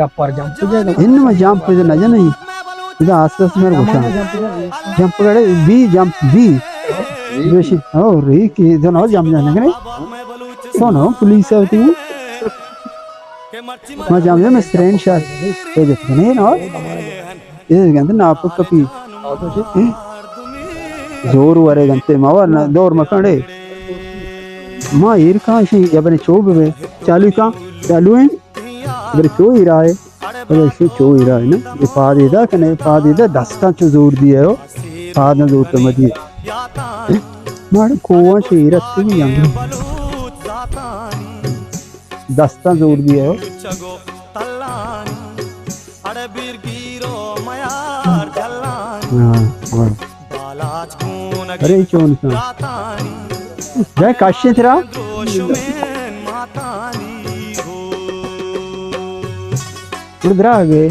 पर जंप जाएगा इनमें जंप पे ना जाना ही इधर आसपास मेरे को जंप करे बी जंप बी बेशी ओ रे कि इधर ना जंप जाने के नहीं कौन हो पुलिस है तू मैं जंप जा मैं स्ट्रेन शॉट ये देखते नहीं ना ये कहते ना आप कभी जोर वारे गंते मावा ना दौर मकाने माँ ईर कहाँ से या बने चोब में चालू है बड़े चो ही रहा है बड़े शो चो ही रहा है ना ये फादिदा कने फादिदा 10 का चो जोर दिया हो फाद ना जोर तो मत मारे कोवा से ही रखते भी यंग 10 का जोर दिया हो हाँ अरे चोन का जय काशी तेरा उधर आ गए